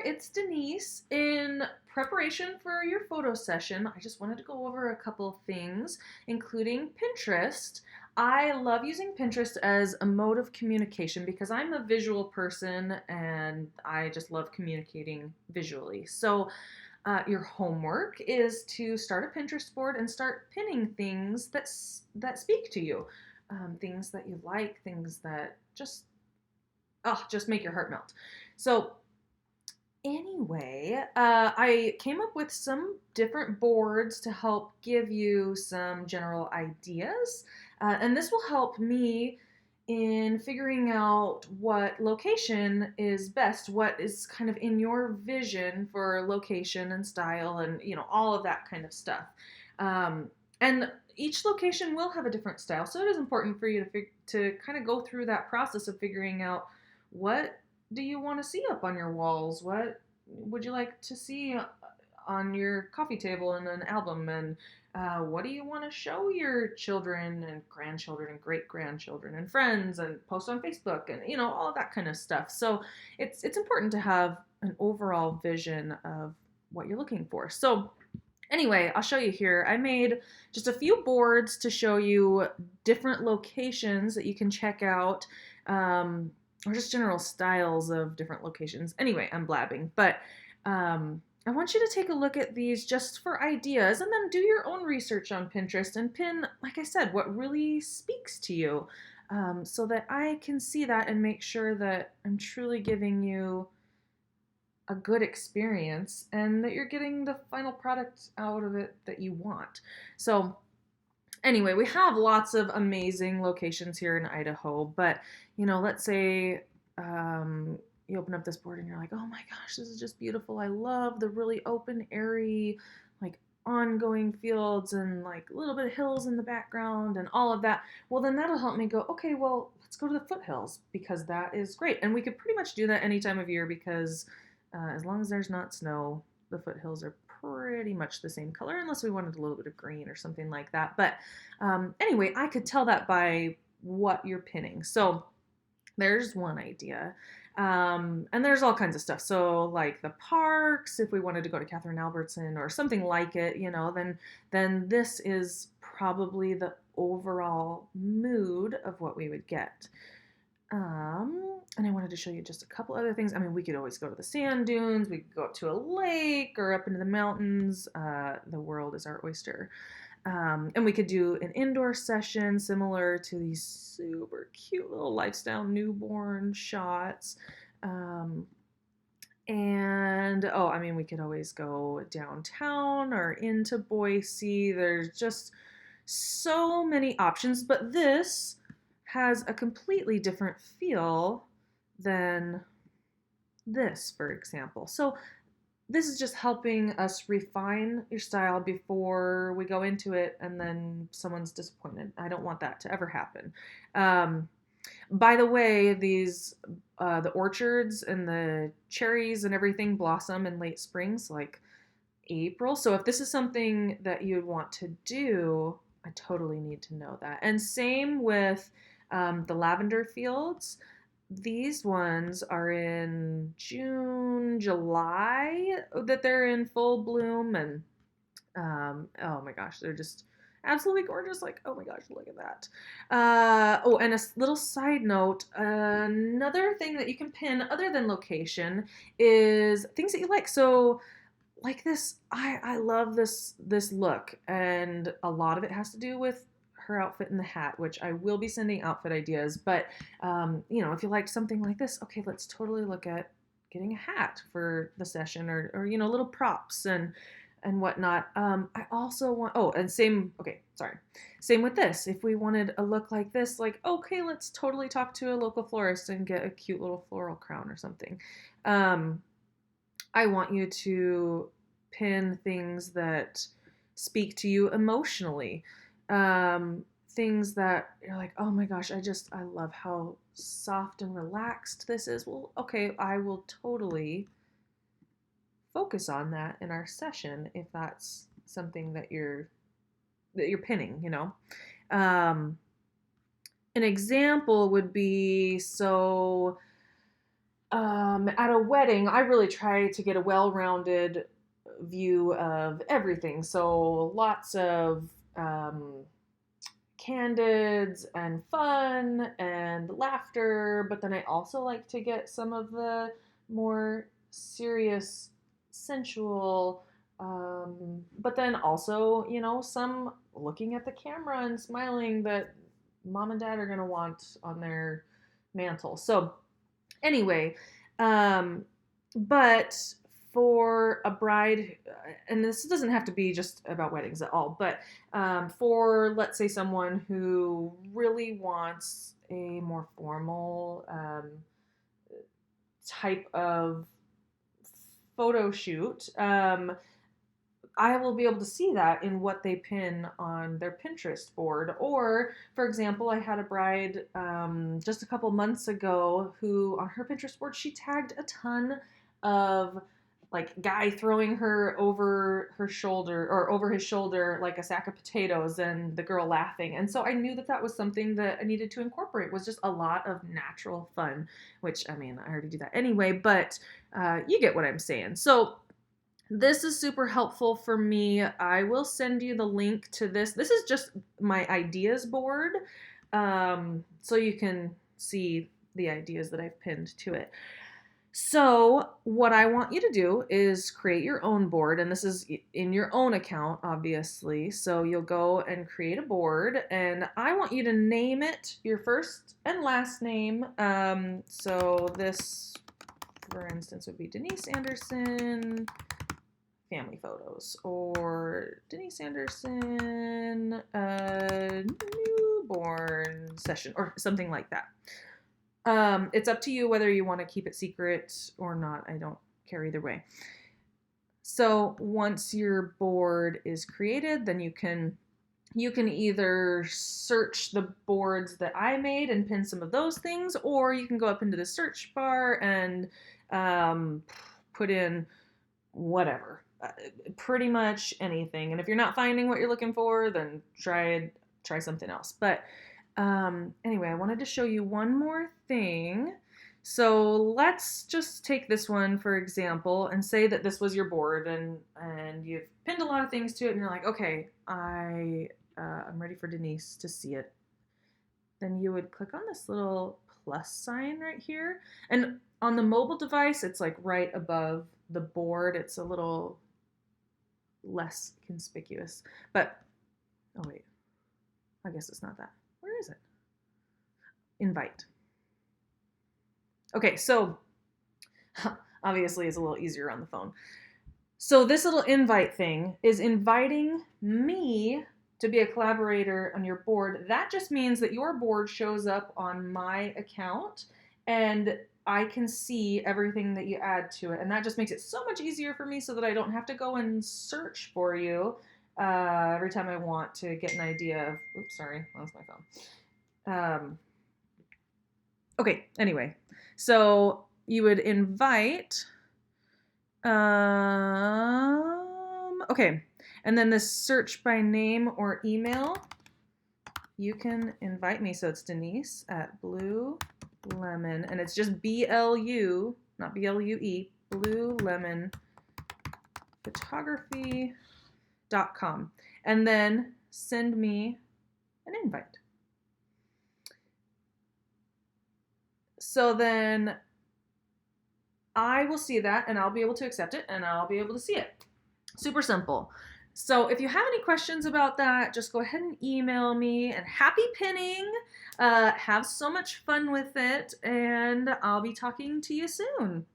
it's Denise. In preparation for your photo session, I just wanted to go over a couple of things, including Pinterest. I love using Pinterest as a mode of communication because I'm a visual person and I just love communicating visually. Your homework is to start a Pinterest board and start pinning things that speak to you, things that you like, things that just make your heart melt. So anyway, I came up with some different boards to help give you some general ideas. And this will help me in figuring out what location is best, what is kind of in your vision for location and style and, all of that kind of stuff. Um, and each location will have a different style. So it is important for you to kind of go through that process of figuring out what do you want to see up on your walls? What would you like to see on your coffee table in an album? And what do you want to show your children and grandchildren and great grandchildren and friends and post on Facebook and all of that kind of stuff. So it's important to have an overall vision of what you're looking for. So anyway, I'll show you here. I made just a few boards to show you different locations that you can check out. Or just general styles of different locations. Anyway, I'm blabbing, but I want you to take a look at these just for ideas and then do your own research on Pinterest and pin, like I said, what really speaks to you, so that I can see that and make sure that I'm truly giving you a good experience and that you're getting the final product out of it that you want. So anyway, we have lots of amazing locations here in Idaho, but let's say you open up this board and you're like, oh my gosh, this is just beautiful. I love the really open, airy, like ongoing fields and like a little bit of hills in the background and all of that. Well, then that'll help me go, okay, well, let's go to the foothills because that is great. And we could pretty much do that any time of year because as long as there's not snow, the foothills are pretty much the same color unless we wanted a little bit of green or something like that. But anyway, I could tell that by what you're pinning. So there's one idea. And there's all kinds of stuff. So like the parks, if we wanted to go to Catherine Albertson or something like it, then this is probably the overall mood of what we would get. And I wanted to show you just a couple other things. I mean, we could always go to the sand dunes, we could go up to a lake or up into the mountains. The world is our oyster. And we could do an indoor session similar to these super cute little lifestyle newborn shots. We could always go downtown or into Boise. There's just so many options, but this has a completely different feel than this, for example. So this is just helping us refine your style before we go into it and then someone's disappointed. I don't want that to ever happen. By the way, the orchards and the cherries and everything blossom in late springs, like April. So if this is something that you'd want to do, I totally need to know that. And same with the lavender fields. These ones are in June, July that they're in full bloom, and oh my gosh, they're just absolutely gorgeous. Like, oh my gosh, look at that. And a little side note, another thing that you can pin other than location is things that you like. So like this, I love this look, and a lot of it has to do with her outfit and the hat, which I will be sending outfit ideas. But if you liked something like this, okay, let's totally look at getting a hat for the session, or little props and whatnot. I also want, and same, okay, sorry. Same with this. If we wanted a look like this, like, okay, let's totally talk to a local florist and get a cute little floral crown or something. I want you to pin things that speak to you emotionally. Things that you're like, oh my gosh, I love how soft and relaxed this is. Well, okay, I will totally focus on that in our session if that's something that you're pinning. An example would be, so At a wedding, I really try to get a well-rounded view of everything. So lots of candids and fun and laughter, but then I also like to get some of the more serious, sensual, but then also, some looking at the camera and smiling that mom and dad are going to want on their mantle. So, anyway, um, but for a bride, and this doesn't have to be just about weddings at all, but for, let's say, someone who really wants a more formal type of photo shoot, I will be able to see that in what they pin on their Pinterest board. Or, for example, I had a bride just a couple months ago who, on her Pinterest board, she tagged a ton of like guy throwing her over her shoulder or over his shoulder like a sack of potatoes and the girl laughing. And so I knew that that was something that I needed to incorporate, was just a lot of natural fun, which I mean, I already do that anyway, but you get what I'm saying. So this is super helpful for me. I will send you the link to this. This is just my ideas board, so you can see the ideas that I've pinned to it. So what I want you to do is create your own board, and this is in your own account, obviously. So you'll go and create a board, and I want you to name it your first and last name. So this, for instance, would be Denise Anderson family photos, or Denise Anderson newborn session, or something like that. It's up to you whether you want to keep it secret or not. I don't care either way. So once your board is created, then you can either search the boards that I made and pin some of those things, or you can go up into the search bar and put in whatever, pretty much anything. And if you're not finding what you're looking for, then try something else. But anyway, I wanted to show you one more thing. So let's just take this one for example and say that this was your board, and you've pinned a lot of things to it, and you're like, okay, I'm ready for Denise to see it. Then you would click on this little plus sign right here, and on the mobile device, it's like right above the board. It's a little less conspicuous, but oh wait, I guess it's not that. Where is it? Invite. Okay, so obviously it's a little easier on the phone. So this little invite thing is inviting me to be a collaborator on your board. That just means that your board shows up on my account and I can see everything that you add to it. And that just makes it so much easier for me, so that I don't have to go and search for you every time I want to get an idea of, oops, sorry, that's my phone. Okay, anyway, so you would invite, okay, and then this search by name or email, you can invite me. So it's Denise at Blue Lemon, and it's just BLU, not BLUE, Blue Lemon Photography.com, and then send me an invite. So then I will see that, and I'll be able to accept it, and I'll be able to see it. Super simple. So if you have any questions about that, just go ahead and email me, and happy pinning. Have so much fun with it, and I'll be talking to you soon.